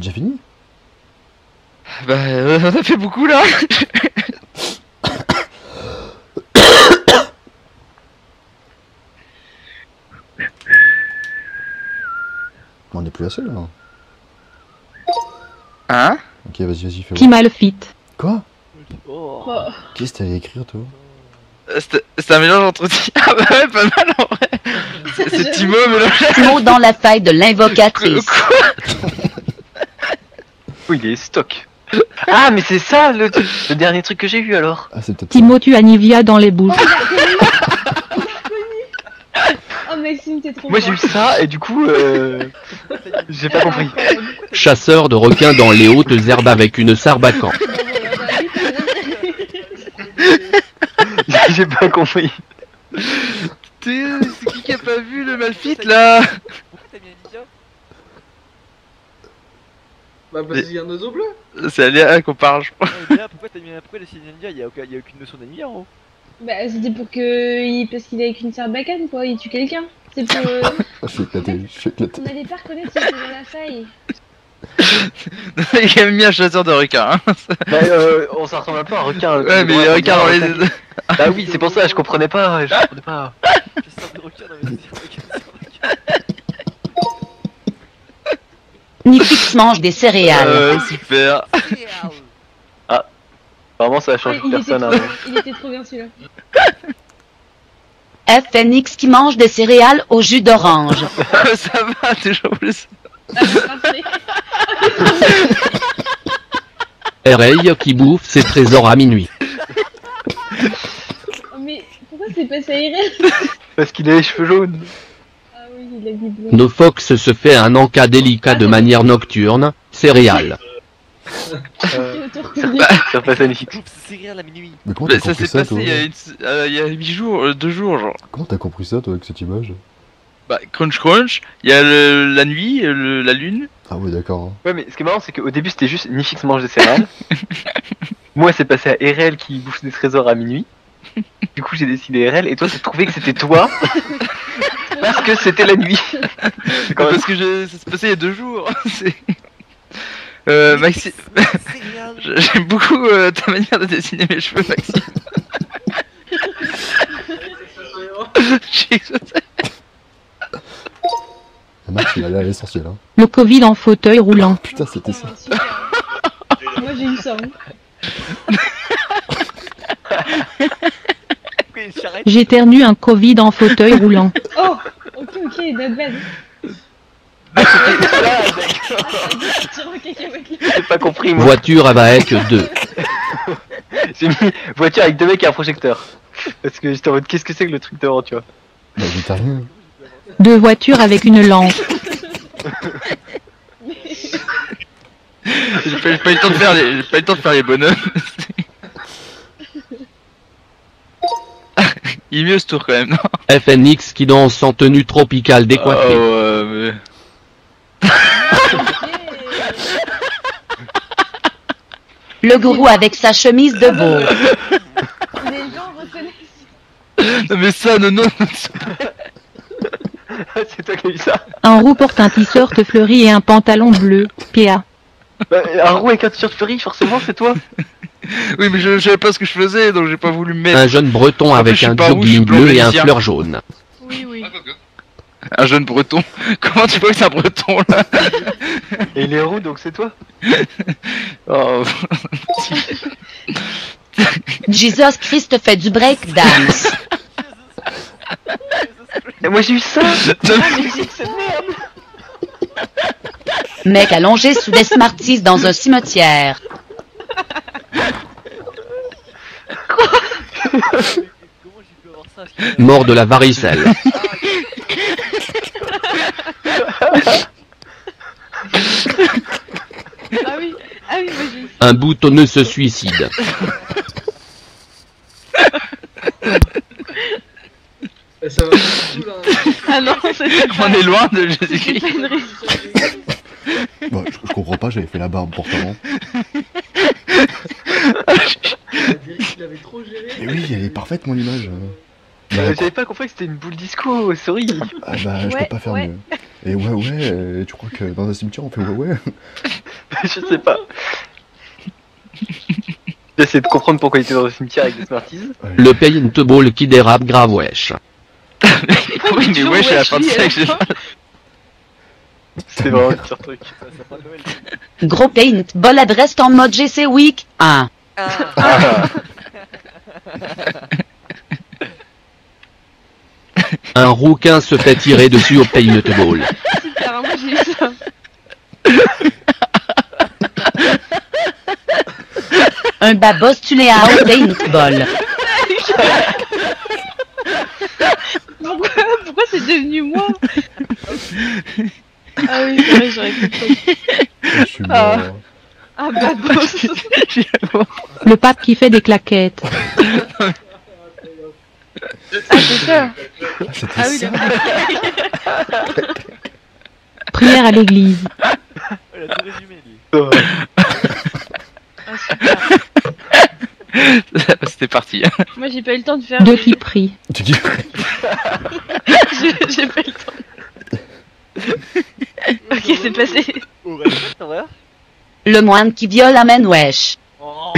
déjà fini? Bah, on a fait beaucoup là. On n'est plus la seule là. Hein? Ok, vas-y, fais Qui voir. mal fit. Quoi? Oh. Qu'est-ce que t'allais écrire toi? C'est un mélange entre... Ah bah ouais, pas mal en vrai. C'est Timo mélangé. Timo dans la faille de l'invocatrice. Oui, il est stock. Ah, mais c'est ça le dernier truc que j'ai vu alors. Ah, c'est peut-être Timo tue Anivia dans les bouches. Oh Maxime, t'es trop Moi j'ai eu ça et du coup, j'ai pas compris. Chasseur de requins dans les hautes herbes avec une sarbacane. J'ai pas compris. C'est qui a pas vu le Malfit là? Pourquoi t'as mis Anivia? Bah parce qu'il y a un oiseau bleu. C'est à Léa qu'on parle, je crois. Pourquoi t'as mis Anivia? Y'a aucune notion d'Anivia en haut. Bah c'était pour que... Parce qu'il est avec une sarbacane quoi, il tue quelqu'un. C'est pour... Ah, je suis éclaté, On allait pas reconnaître s'il était dans la faille. Il a quand même mis un chasseur de requins. Hein. Bah, on s'en ressemble un peu à un requin. Ouais, mais les requins dans les... Bah oui, c'est pour ça, je comprenais pas. Chasseur de requins dans les Nifix mange des céréales. Super. Vraiment, ça a changé de personne. Hein. Il était trop bien celui-là. FNX qui mange des céréales au jus d'orange. Ça va, toujours plus. Ah, parfait. RL qui bouffe ses trésors à minuit. Oh, mais pourquoi c'est passé à Irène? Parce qu'il a les cheveux jaunes. Ah oui, il a dit bleu. No Fox se fait un encas délicat de manière nocturne. Céréales. Ça passe magnifique. C'est rire la minuit. Mais comment t'as Ça compris s'est ça, passé toi? il y a 8 jours, 2 jours genre. Comment t'as compris ça, toi, avec cette image? Bah, crunch crunch, il y a la nuit, la lune. Ah ouais, d'accord. Hein. Ouais, mais ce qui est marrant, c'est qu'au début, c'était juste Nifix mange des céréales. Moi, c'est passé à RL qui bouffe des trésors à minuit. Du coup, j'ai décidé RL, et toi, t'as trouvé que c'était toi parce que c'était la nuit. C'est quand même... Parce que ça s'est passé il y a 2 jours. Maxime, j'aime beaucoup ta manière de dessiner mes cheveux, Maxime. J'ai explosé. Max, il a l'air l'essentiel, hein. Le Covid en fauteuil roulant. Putain, c'était ça. Super. Moi j'ai eu ça. J'éternue un Covid en fauteuil roulant. Oh, ok, not bad. J'ai pas compris, moi. Voiture avec 2. J'ai mis voiture avec 2 mecs et un projecteur. Parce que j'étais en mode, qu'est-ce que c'est que le truc devant, tu vois. Bah, t'as rien. 2 voitures avec une lampe. J'ai pas eu le temps de faire les bonhommes. Il est mieux ce tour quand même, non? FNX qui danse en tenue tropicale décoiffée. Oh, Le gourou avec sa chemise de veau. Les gens reconnaissent. non, mais ça, non. C'est toi qui as eu ça. Un roux porte un t-shirt fleuri et un pantalon bleu. PA. Bah, un roux avec un t-shirt fleuri, forcément, c'est toi. Oui, mais je savais pas ce que je faisais, donc j'ai pas voulu me mettre. Un jeune breton En avec plus, je un suis pas rouge, je suis jogging blanc bleu et un vénitien. fleur jaune. Oui, oui. Un jeune breton. Comment tu vois que c'est un breton là? Et il est roux, donc c'est toi. Oh. Jesus Christ fait du break dance. Et moi j'ai eu ça. Mec allongé sous des Smarties dans un cimetière. Mort de la varicelle. Ah oui, moi j'ai eu ça. Un boutonneux se suicide. Ça va pas du tout là. Ah non, c'était pas... On est loin de Jésus-Christ. Bah, je comprends pas, j'avais fait la barbe pourtant. Il avait trop géré. Mais oui, elle est parfaite, mon image. J'avais pas compris que c'était une boule disco, sorry. Ah bah, je peux pas faire mieux. Et ouais, tu crois que dans un cimetière on fait ouais? Je sais pas. J'essaie de comprendre pourquoi il était dans le cimetière avec des Smarties. Ouais. Le paintball qui dérape grave wesh. Oui, mais ouais, j'ai la fin de ça que j'ai pas. C'était vraiment le pire truc. Ça fera Noël. Gros paintball adresse en mode GC Week 1. Ah. Un rouquin se fait tirer dessus au paintball. Super, hein, moi j'ai eu ça. Un babos tuléa au paintball. Pourquoi c'est devenu moi? Ah oui, c'est vrai, j'aurais compris. Je suis mort. Ah bah boss. Le pape qui fait des claquettes. Ah c'est ça. Ah, c'était Ah oui, ça. Prière à l'église. Il a tout résumé lui. Ah super. C'était parti. Moi j'ai pas eu le temps de faire. Deux qui prient. Tu dis J'ai pas eu le temps. Ok, c'est passé. Au reste, en vrai. Le moine qui viole amène wesh. Oh.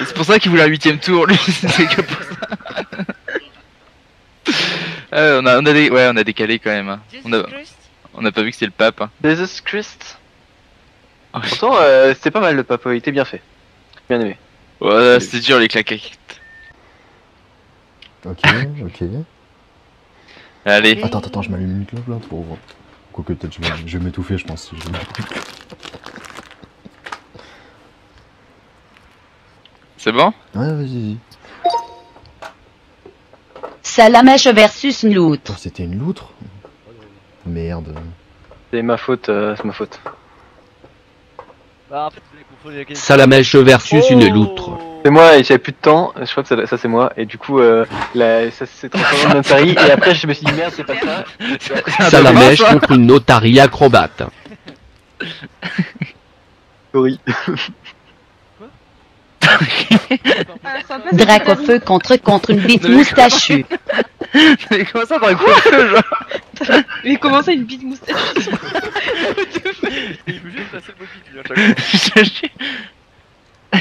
C'est pour ça qu'il voulait un 8ème tour, lui. C'est que pour ça. On a décalé quand même. Hein. On a pas vu que c'était le pape. Hein. Jesus Christ. Ouais. Pourtant, c'était pas mal le pape, il était bien fait. Bien aimé. Ouais, c'était dur les claquettes. Ok. Allez. Attends, je m'allume une clope là pour voir. Quoique peut-être je vais m'étouffer, je pense. Si je... C'est bon? Ouais, vas-y. Salamèche versus une loutre. Oh, c'était une loutre? Merde. C'est ma faute, c'est ma faute. Bah en fait, vous avez confondu la question. Salamèche versus une loutre. C'est moi et j'avais plus de temps, je crois que ça c'est moi, et du coup ça s'est transformé en notari, et après je me suis dit merde c'est pas ça. Salamèche contre une notarie acrobate. Sorry. Ah, sympa, c'est Drac au super. feu contre une bite moustachue. Mais comment ça dans le feu, genre? Mais comment ça une bite moustache? Il faut juste passer le mot vite lui à chaque fois.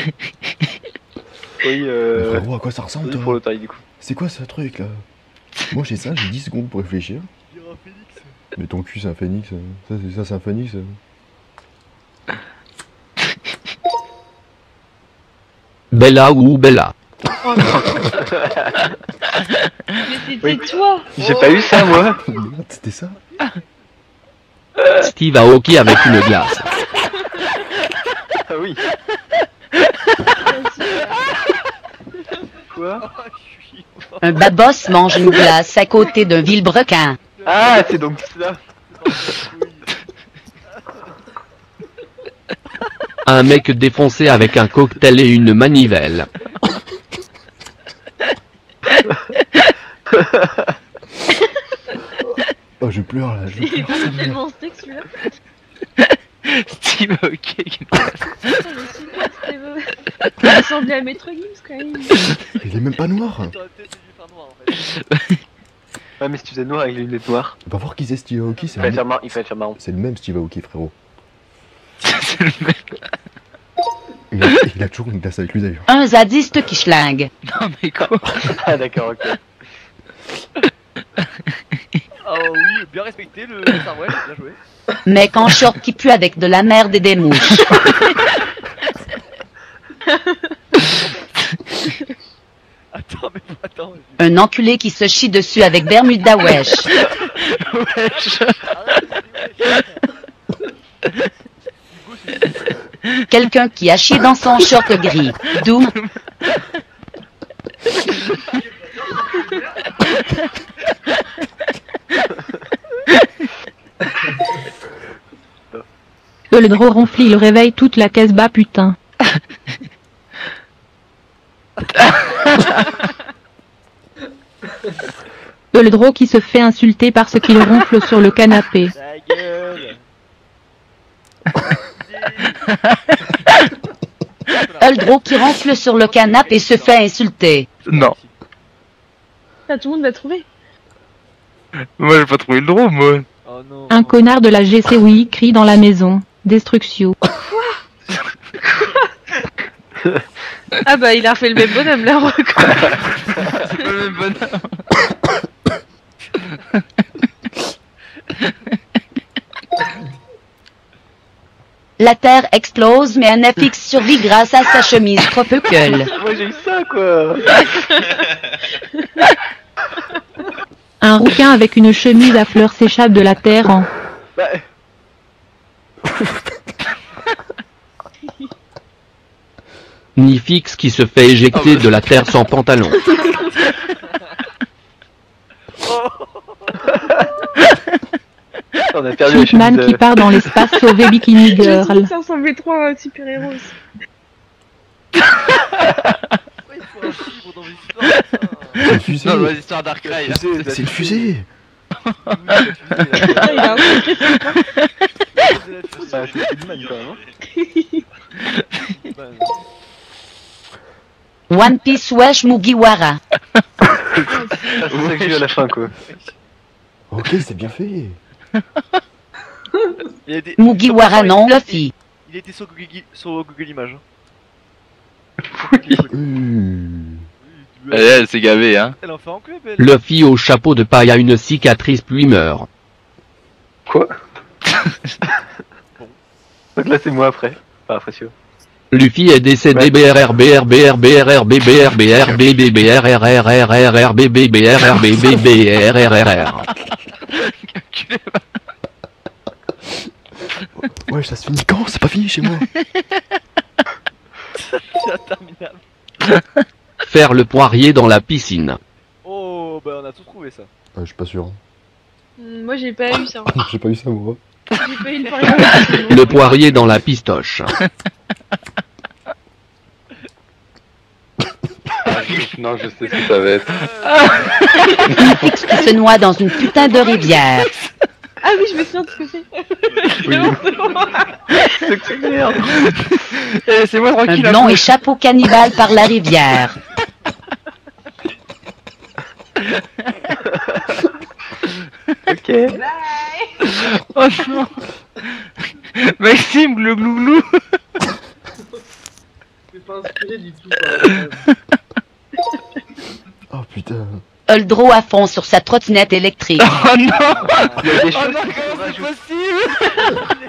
Oui, Frérot, à quoi ça ressemble pour toi? notari du coup. C'est quoi ce truc là? Moi j'ai ça, j'ai 10 secondes pour réfléchir. Il y aura un phénix. Mais ton cul c'est un phénix. Ça c'est un phénix. Bella ou Bella. Mais c'était Oui. toi. J'ai pas eu ça moi. Merde, c'était ça? Steve Aoki avec une glace. Ah oui. Quoi? Ah, je suis mort. Un babos mange une glace à côté d'un vilebrequin. Ah c'est donc ça. Un mec défoncé avec un cocktail et une manivelle. Oh je pleure là, je Il est pleure. tellement steak celui-là. Steve, ok. Putain, mais super, c'était beau. Il ressemblait à Maître Gims quand même. Il est même pas noir. T'aurais peut-être dû faire noir en fait. Ouais mais si tu faisais noir avec les lunettes noires, Va voir qui c'est Steve Aoki, il fallait faire marron. c'est le même Steve Aoki frérot. C'est le mec. Il a toujours une glace avec lui d'ailleurs. Un zadiste qui schlingue. Non, mais quoi? Ah d'accord ok. Oh oui, bien respecté le Sarwell, bien joué. Mec en short qui pue avec de la merde et des mouches. Attends, mais attends. Un enculé qui se chie dessus avec Bermuda wesh. Wesh. Quelqu'un qui a chié dans son short gris. D'où Le drôle ronfle, il réveille toute la casbah putain. Le drôle qui se fait insulter parce qu'il ronfle sur le canapé. Ta gueule. Eldro qui ronfle sur le canapé et se fait insulter. Non. Ah, tout le monde va trouver. Moi j'ai pas trouvé le drôle, moi. Oh non. Un connard de la GCOI crie dans la maison. Destruction. Ah bah il a refait le même bonhomme là, quoi. C'est pas le même bonhomme. La Terre explose, mais un FX survit grâce à sa chemise Tropical. Moi j'ai eu ça quoi. Un rouquin avec une chemise à fleurs s'échappe de la terre en... Bah, Nifix qui se fait éjecter de la terre sans pantalon. on a perdu les Hitman chemises. qui part dans l'espace sauver Bikini Girl. Ça ressemblait trop à un super-héros. Ouais, il faut un chiffre dans l'histoire. C'est le fusée. Non, l'histoire d'Arkrai. C'est le fusée. Ah, il a un sacré Ah, c'est Hitman quand même. Hein. One Piece Wesh Mugiwara. Ah, c'est ça que j'ai eu à la fin quoi. Ok, c'est bien fait. Il a été... Mugiwara non Luffy. Il était sur Google Images. Elle s'est gavée, hein. Elle en fait en club, elle. Luffy au chapeau de paille a une cicatrice puis meurt. Quoi? Donc là c'est moi après. Enfin après sûr. Luffy est décédé BRR BR BR BRR BBR BR BBR RRR BB BR BB BR. Ouais, ça se finit quand? C'est pas fini chez moi. C'est interminable. Faire le poirier dans la piscine. Oh, bah on a tout trouvé ça. Je suis pas sûr. Moi j'ai pas eu ça. J'ai pas eu ça moi. J'ai pas eu le pari. Le poirier dans la pistoche. Non je sais ce que ça va être. Nifix qui se noie dans une putain de rivière. Ah oui, je me souviens de ce que c'est. C'est que c'est merde. C'est moi Un tranquille. blond échappe au cannibale par la rivière. Ok. Oh non. Maxime, le glouglou. C'est pas inspiré du tout par Oh putain. Eldro à fond sur sa trottinette électrique. Oh non. Il y a des Oh choses non, qui sont comment c'est rajoutées. possible?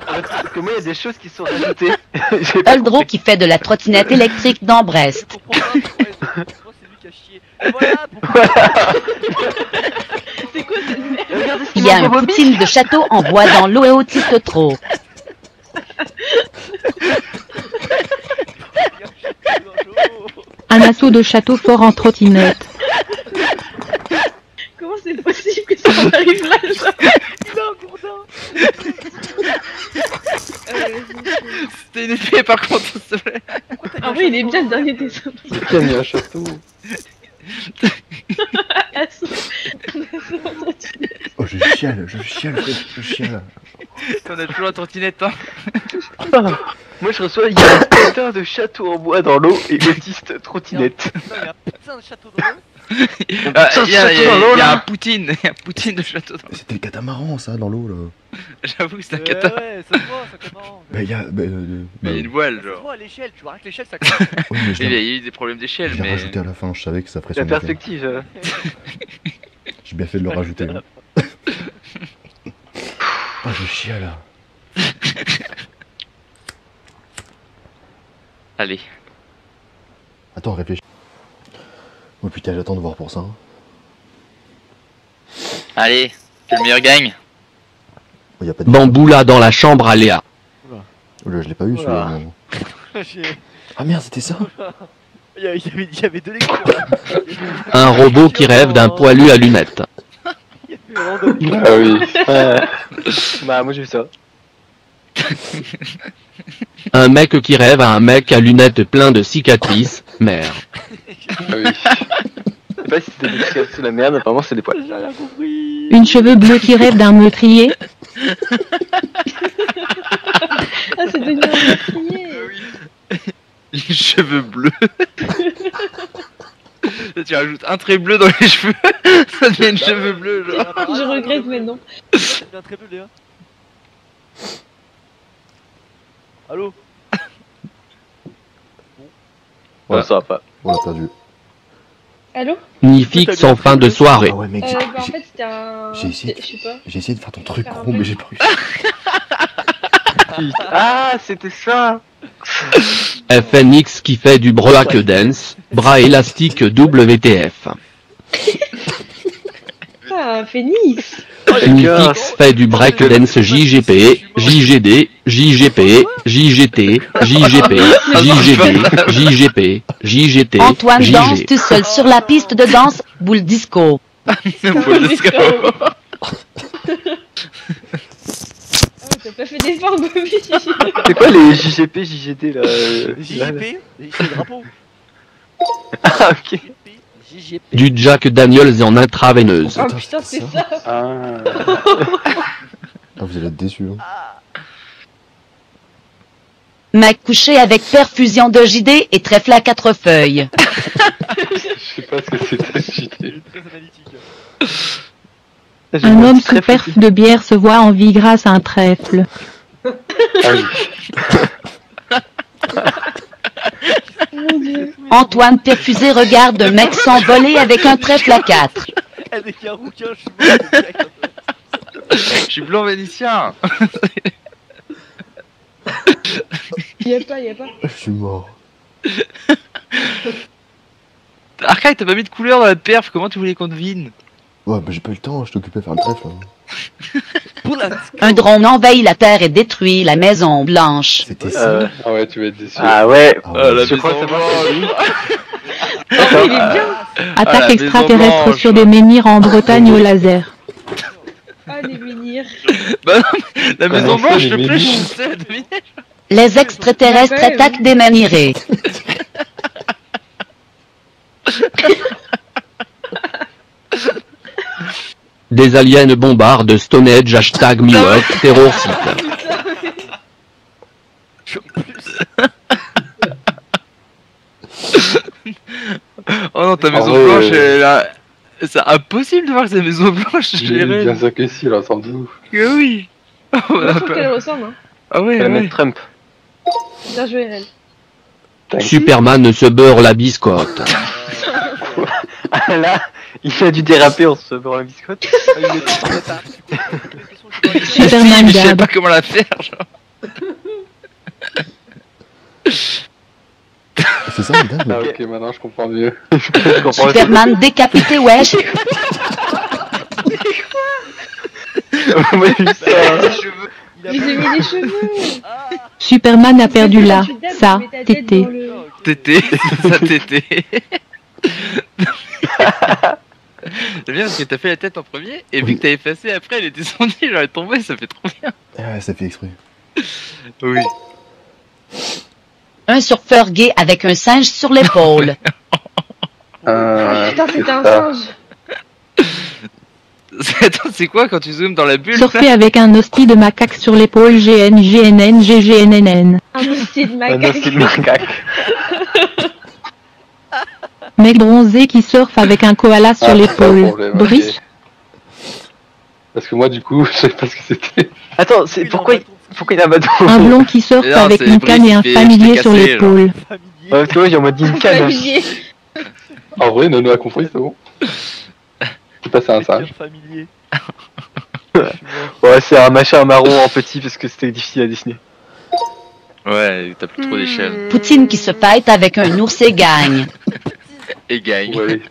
Parce que moi il y a des choses qui sont rajoutées. J'ai pas Eldro qui fait de la trottinette électrique dans Brest. Je comprends pas pourquoi moi c'est lui qui a chié. Et voilà pourquoi. C'est quoi cette merde? Regardez ce Il qu'il y a m'a un promis. poutine de château en bois dans l'eau et autiste trop. Un assaut de château fort en trottinette. Comment c'est possible que ça en arrive là, genre? Il a un gourdin. C'était une épée par contre, s'il te plaît. En vrai, il est bien le dernier des hommes. Qui a mis un château? Oh, je chiale, je chiale. On a toujours la trottinette, hein. Moi je reçois, il y a un putain de château en bois dans l'eau et autiste trottinette. Non, il y a un putain de château dans l'eau. Ah, Ça, il y a, château dans l'eau, il y a là. un Poutine, il y a un Poutine de château dans l'eau. C'était le catamaran ça dans l'eau là. J'avoue que c'est un cata. Ouais, ça se voit, ça commence. Bah il y a. Mais il y a une voile, Ça se genre. voit à l'échelle, tu vois rien que l'échelle ça commence. Oui, mais je Il y l'ai a eu des problèmes d'échelle, je l'ai mais. rajouté à la fin, je savais que ça ferait La son effet. perspective. J'ai bien fait de le rajouter. Hein. Oh, je chiale. Allez. Attends, réfléchis. Oh putain, j'attends de voir pour ça. Hein. Allez, que le meilleur gagne. Oh, y a pas de... Bamboula dans la chambre à Léa. Oh là, je l'ai pas eu celui-là. Oula. non. J'ai- Ah merde, c'était ça. il y avait deux lectures. Là. Un robot qui rêve d'un poilu à lunettes. Il y avait vraiment deux lectures. Ah oui. Bah moi j'ai vu ça. Un mec qui rêve à un mec à lunettes plein de cicatrices. Merde. Ah oui. Je sais pas si c'était des cicatrices sous la merde, apparemment c'est des poils. J'ai rien compris. Une cheveux bleus qui rêve d'un meurtrier. Ah, c'est devenu un meurtrier. Les cheveux bleus. Tu rajoutes un trait bleu dans les cheveux, ça devient une cheveux bleus, genre. Je regrette maintenant. C'est bien très bleu, Léa. Allô? Ouais, ça va pas. On l'a perdu. Allô? Nifix en fin de soirée. Ah ouais, mec, Bah en fait c'était un... j'ai essayé. Je sais pas. J'ai essayé de faire ton truc Faire un gros, mais truc. j'ai pas réussi. Ah, c'était ça. FNX qui fait du break dance. Bras élastique WTF. Ah, un phénix. Nifix fait du break dance JGP, JGD, JGP, JGT, JGP, JGD, JGP, JGT, Antoine danse JG. tout seul sur la piste de danse, boule disco. Boule disco. T'as pas fait d'effort, Bobby. C'est quoi les JGP, JGT là JJP, c'est le drapeau. Ah, ok. JJP. Du Jack Daniels en intraveineuse. Oh putain, c'est ça. Ah. Ah, vous allez être déçus. Hein. Mec couché avec perfusion de JD et trèfle à 4 feuilles. Je sais pas ce que c'était JT. Il est très analytique. Un homme sous perf de bière se voit en vie grâce à un trèfle. Ah oui. Mon dieu. Antoine perfusé regarde un mec s'envoler avec un trèfle à 4. Eh, dès qu'il y a un rouquin, je suis mort. Je suis blanc vénitien. Y'a pas. Je suis mort. Arcaille, t'as pas mis de couleur dans la perf, comment tu voulais qu'on devine? Ouais, bah j'ai pas eu le temps, je t'occupais à faire le trèfle. Hein. Un drone envahit la terre et détruit la Maison Blanche. C'était ça. Ah ouais, tu vas être déçu. Ah ouais. Ah ouais. la Je crois que maison c'est moi. Oh, il est bien. Attaque la extraterrestre Maison sur des menhirs en Bretagne au laser. Ah, les menhirs. Bah non, mais la maison Comment ça, blanche, les je te plaît, je menhirs suis seul à deviner. Les extraterrestres Ouais, attaquent des manirés. Des aliens bombardent Stonehenge hashtag Miwok terror site. Oh non, ta maison ouais, blanche, elle a... C'est impossible de voir que c'est la maison blanche, J'ai j'ai rêvé. bien sûr que si, là, sans de ouf. Que oui. Oh, on Moi, a je trouve pas- qu'elle ressemble. Hein. Ah ouais, Elle ouais. met Trump. Bien joué, elle. Superman se beurre la biscotte. Ah là, il a dû déraper en se beurre la biscotte. Superman Mais je sais dab. pas comment la faire, genre. C'est ça, madame? Ah ok, maintenant je comprends mieux. Je comprends. Superman décapité, wesh. Moi, j'ai vu ça. Je lui ai mis les cheveux. Superman a perdu là, Tu dabs, ça, tu mets ta tête tété. dans le- Tété, ça tété. J'aime bien parce que t'as fait la tête en premier, et vu que t'as effacé après, elle est descendue, j'aurais tombé, ça fait trop bien. Ah ouais, ça fait exprès. Oui. Un surfeur gay avec un singe sur l'épaule. Putain, c'était un singe. Attends, c'est quoi quand tu zoomes dans la bulle? Surfer avec un hostie de macaque sur l'épaule GNGNN GGNNN. Un hostie de Un macaque. hostie de macaque. Mec bronzé qui surfe avec un koala sur Ah, l'épaule. pas de problème, ok. Brice, Parce que moi, du coup, je sais pas ce que c'était. Attends, c'est pourquoi il a un bateau? un blond qui surfe Non, avec c'est une canne et un Brice, familier je sur t'ai cassé, l'épaule. Euh, Ouais, parce que moi j'ai en mode une canne. Familier. En vrai, Nono a compris, c'est bon. C'est passé un singe. familier. Ouais, c'est un machin marron en petit parce que c'était difficile à dessiner. Ouais, t'as plus trop d'échelle. Poutine qui se fight avec un ours et gagne. Et gagne. Ouais.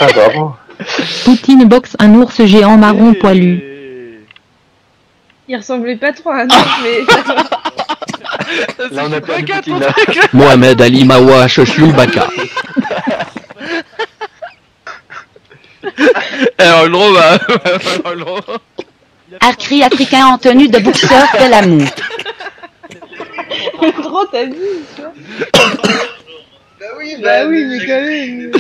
Ah, bravo. Poutine boxe un ours géant marron poilu. Il ressemblait pas trop à un ours, mais ça va. Là on a perdu Poutine là. Mohamed Ali Mawash Chewbacca. Alors le gros, bah... alors, le gros. Arcri africain en tenue de boxeur fait l'amour. Trop t'as vu, tu vois. Bah oui, mais quand même.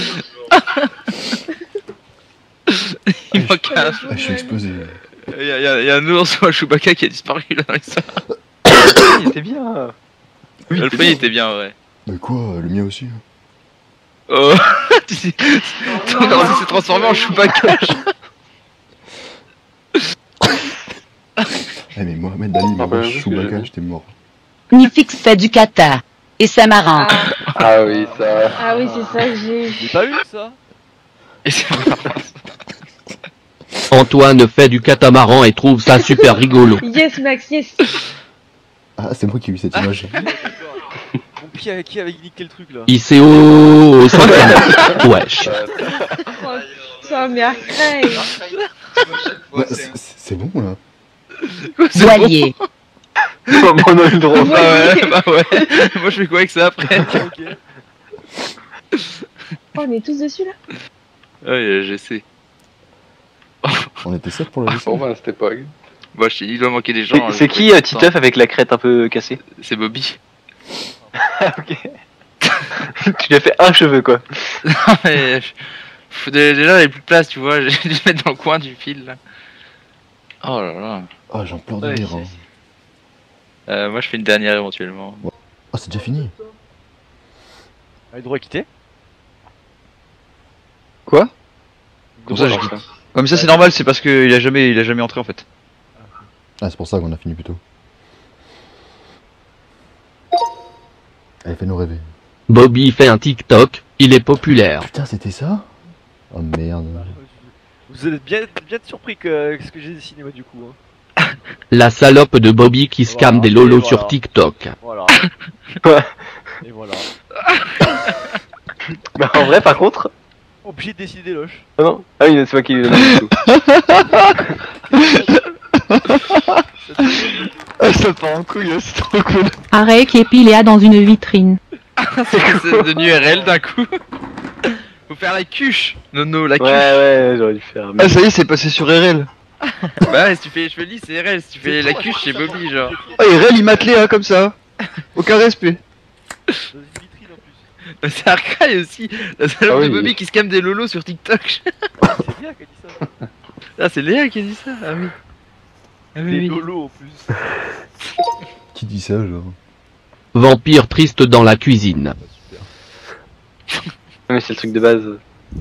Il manque un... Ah, je suis explosé. Il y a un ours ou un Chewbacca qui a disparu là dans les salles. Il était bien. Le premier était bien, ouais. Mais quoi, le mien aussi. Oh, tu sais, ton ordi s'est transformé en choupa-coche. Eh mais Mohamed Ali, Ah, bah, Chewbacca, j'étais mort. Nifix fait du kata. Et c'est marrant. Ah oui, ça. Ah oui, c'est ça que j'ai. J'ai pas eu ça. Et c'est marrant. Antoine fait du catamaran et trouve ça super rigolo. Yes, Max, yes. Ah, c'est moi qui ai eu cette image. Bon, qui avait niqué le truc là? ICO au 100. Wesh. Oh, putain, mais arrête. Bah, c'est bon là. C'est bon. Voilier. Mon nom est drôle. Bah ouais, bah ouais. Moi je fais quoi avec ça après? Ok. Oh, on est tous dessus là. Ouais, je sais. On était 7 pour le Pour vaisseau. moi, c'était pas. Bon, je t'ai dit, il doit manquer des gens. C'est qui Titeuf avec la crête un peu cassée? C'est Bobby. Ok. Tu lui as fait un cheveu quoi. Non mais. Déjà, il n'y avait plus de place, tu vois. J'ai dû le mettre dans le coin du fil là. Oh là là. Ah, j'en pleure de Ouais, rire. Hein. Moi je fais une dernière éventuellement. Ah, c'est déjà fini. On a le droit à quitter? Quoi? Comme ça, j'ai quitté. Comme ça, c'est normal, c'est parce qu'il a jamais entré en fait. Ah, c'est pour ça qu'on a fini plus tôt. Allez, fais-nous rêver. Bobby fait un TikTok, il est populaire. Putain, c'était ça? Oh merde. Vous êtes bien surpris que ce que j'ai dessiné moi du coup. Hein. La salope de Bobby qui scamme des lolos Voilà. sur TikTok. Voilà. Ouais. Et voilà. Bah en vrai par contre. Obligé de dessiner des loches. Ah non. Ah oui, c'est moi qui l'ai donné du coup. Ah, ça part en couille, c'est trop cool. Arrête qui épile Léa dans une vitrine. C'est devenu RL d'un coup. Faut faire la cuche. Nono, la cuche. Ouais, j'aurais dû faire. Ah, ça y est, c'est passé sur RL. Bah ouais, si tu fais les cheveux lisses, c'est RL. Si tu fais la cuche, c'est Bobby, genre. Ah, RL, il mate Léa comme ça. Aucun respect. Dans une vitrine en plus. C'est Arcaille aussi. La salope Ah oui. de Bobby qui scamme des lolos sur TikTok. C'est bien qu'elle dit ça. Ah, c'est Léa qui a dit ça. Ah oui. Ah Des oui, oui. lolos en plus. Qui dit ça, genre? Vampire triste dans la cuisine. Mais c'est le truc de base.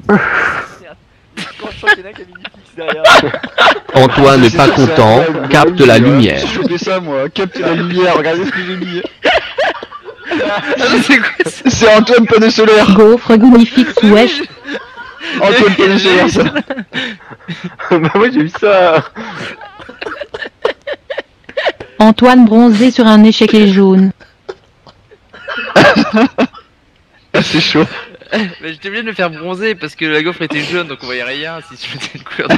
Quand je sens qu'il y en a qui a mis Nifix derrière. Antoine n'est pas content, capte la lumière. J'ai chopé ça moi, capte la lumière, regardez ce que j'ai mis. C'est quoi ça? C'est Antoine Panneau Solaire. Gaufre, Gounifix, wesh. Antoine Panneau Solaire, ça. Bah moi j'ai vu ça. Antoine bronzé sur un échiquier jaune. Ah, c'est chaud. Mais j'étais obligé de le faire bronzer parce que la gaufre était jaune donc on voyait rien si je mettais une couleur de...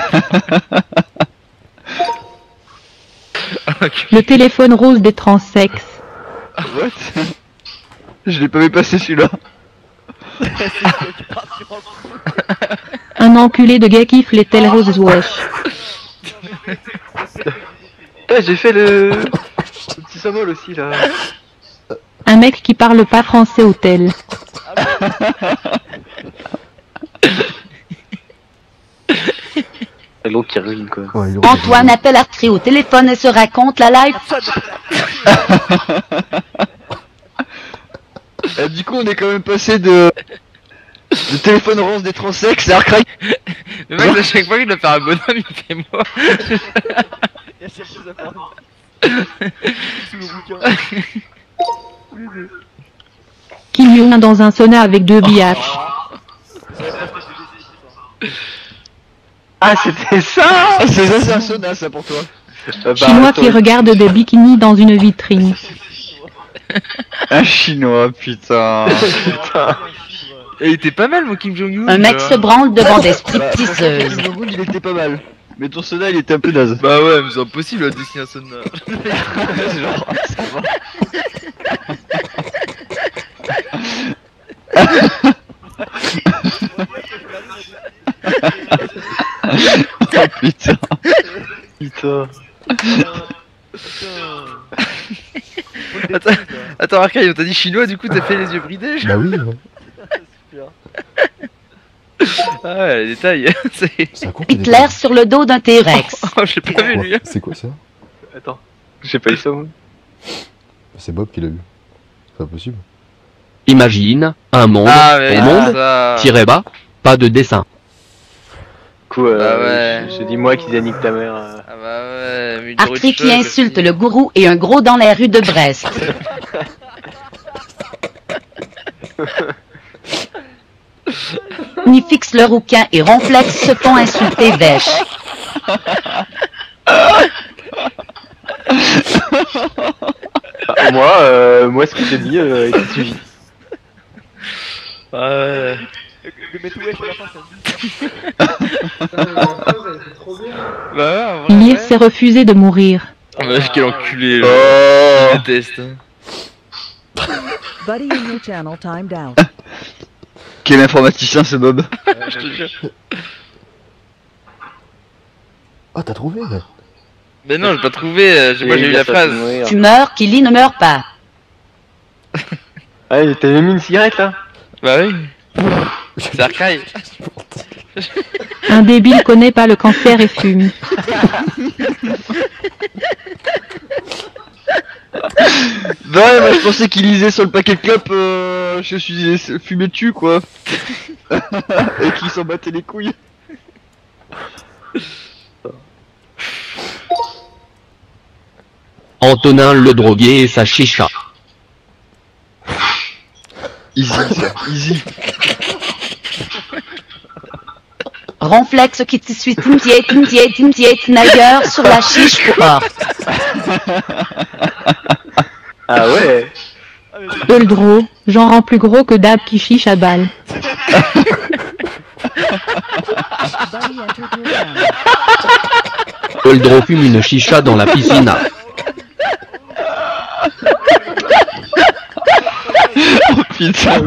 Le téléphone rose des transsexes. What? Je l'ai pas vu passer celui-là. Un enculé de gars kiffe les tels roses wesh. Ouais, j'ai fait le petit symbole aussi là. Un mec qui parle pas français au tel. C'est l'autre qui ruine quoi. Ouais, il Antoine appelle Artré au téléphone et se raconte la live. Du coup, on est quand même passé de téléphone rose des transsexes à Arcraig. Le mec à chaque fois qu'il doit faire un bonhomme il fait moi. Il y a cherché à faire sous le bouquin. Tous les deux. Kim Jong dans un sauna avec deux biatchs. Ah c'était ça. Ah, c'est ça, c'est un sauna, ça pour toi. Chinois qui regarde des bikinis dans une vitrine. Un chinois, putain. Putain. Et il était pas mal mon Kim Jong-un. Un mec se branle devant des Kim stripteaseuses. Jong-un, il était pas mal. Mais ton sauna, il était un peu naze. Bah ouais, mais c'est impossible de dessiner un sauna. Genre, ça va. Oh putain. Putain. Attends Arcaille, on t'a dit chinois du coup t'as fait les yeux bridés Bah oui, ouais. Ah ouais, les détails. Ça compte, les Hitler détails. sur le dos d'un T-Rex. Oh j'ai pas vu lui. Ouais, c'est quoi ça? Attends. J'ai pas eu ça moi. C'est Bob qui l'a eu. C'est pas possible. Imagine, un monde, Ah, mais au monde, ça... tiré bas, pas de dessin. Du coup, Bah ouais. je dis moi qui nique ta mère. Ah bah ouais, mais Arctic qui insulte le gourou et un gros dans les rues de Brest. Nifix le rouquin et Ronflex se font insulter Vèche. Moi, ce que j'ai dit, il suffit. Ouais. De mettre wesh à la fin, Trop bien. Bah ouais, Mir s'est refusé de mourir. Oh, mais quel enculé, là. Oh. Je déteste. Buddy in your channel timed out. Quel informaticien ce Bob. Je te jure. Ah, t'as trouvé là. Mais non, j'ai pas trouvé, moi j'ai eu la phrase. Fumeur qui lit ne meurt pas. Ah, t'as même mis une cigarette là? Bah oui. C'est arcaille. Un débile connaît pas le cancer et fume. Ouais, moi je pensais qu'il lisait sur le paquet de clopes, je suis fumé dessus quoi. Et qu'il s'en battait les couilles. Antonin le drogué et sa chicha. Easy ça, easy. Ronflex qui t'essuie Tintier Snyder sur la chiche porte. Ah ouais. Eldro, genre en plus gros que Dab qui chiche à balle. Buddy entered your channel. Eldro fume une chicha dans la piscine. Oh putain.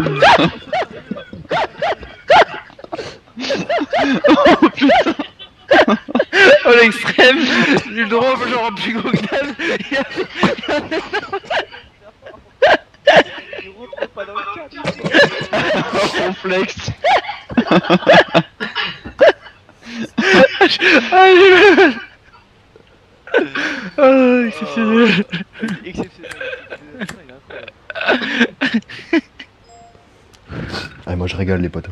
Oh putain. Oh l'extrême, du drôle genre plus gros que dalle. Il rentre pas dans le cadre. Complexe. Ah j'ai mal. Oh exceptionnel. Exceptionnel. Il est incroyable. Ah, moi je régale les potes.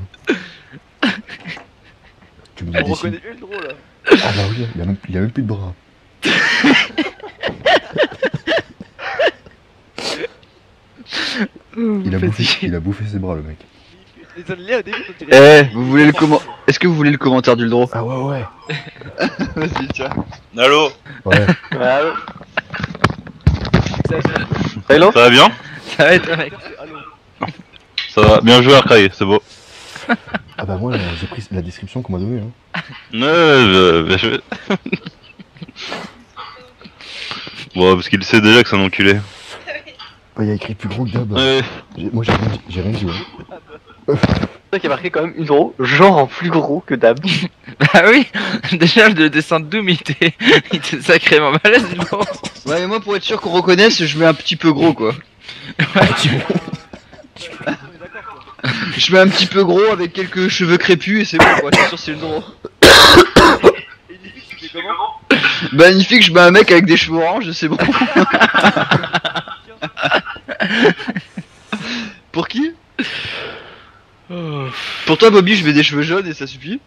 Tu me dis On d'ici. reconnaît plus le drôle là. Ah bah oui, il y a même plus de bras. Il a bouffé ses bras le mec. Les aliens au début quand il est. Vous voulez le comment? Est-ce que vous voulez le commentaire d'Uldro? Ah ouais. Vas-y tiens. Allô? Ouais. Allô? Ça va bien? Ça va être mec. Allô? Ça va, bien joué Arcraig, c'est beau. Ah bah moi j'ai pris la description qu'on m'a donnée. Hein. Bien joué. Bon, parce qu'il sait déjà que c'est un enculé. Bah il y a écrit plus gros que Dab. Ouais. Moi j'ai rien dit. Ouais. C'est ça qui a marqué quand même Uldro, genre en plus gros que Dab. Bah oui, déjà le dessin de Doom il était sacrément malaise du coup. Ouais mais moi pour être sûr qu'on reconnaisse, je mets un petit peu gros quoi. Je mets un petit peu gros avec quelques cheveux crépus et c'est bon quoi, je suis sûr c'est Uldro. Et Nifix, tu fais comment? Magnifique, je mets un mec avec des cheveux orange et c'est bon. Pour qui? Pour toi Bobby, je mets des cheveux jaunes et ça suffit.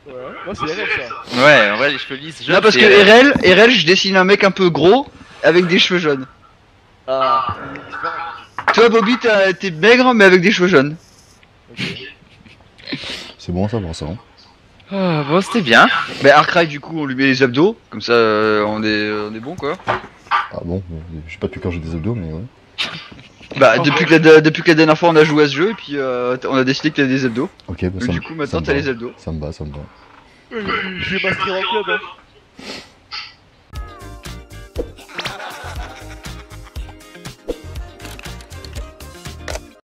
Ouais, moi c'est RL ça. Ouais, en vrai les cheveux lisses. Non parce que RL, je dessine un mec un peu gros avec des cheveux jaunes. Ah, il est différent. Toi Bobby, t'es maigre mais avec des cheveux jaunes. C'est bon ça, ça. Hein. Oh, bon c'était bien. Bah Arcraig du coup on lui met les abdos, comme ça on est bon quoi. Ah bon, je sais pas depuis quand j'ai des abdos mais ouais. Bah depuis que la dernière fois on a joué à ce jeu et puis on a décidé que t'avais des abdos. Ok, bah Donc ça du coup maintenant t'as les abdos. Ça me va. Je vais m'inscrire en club hein.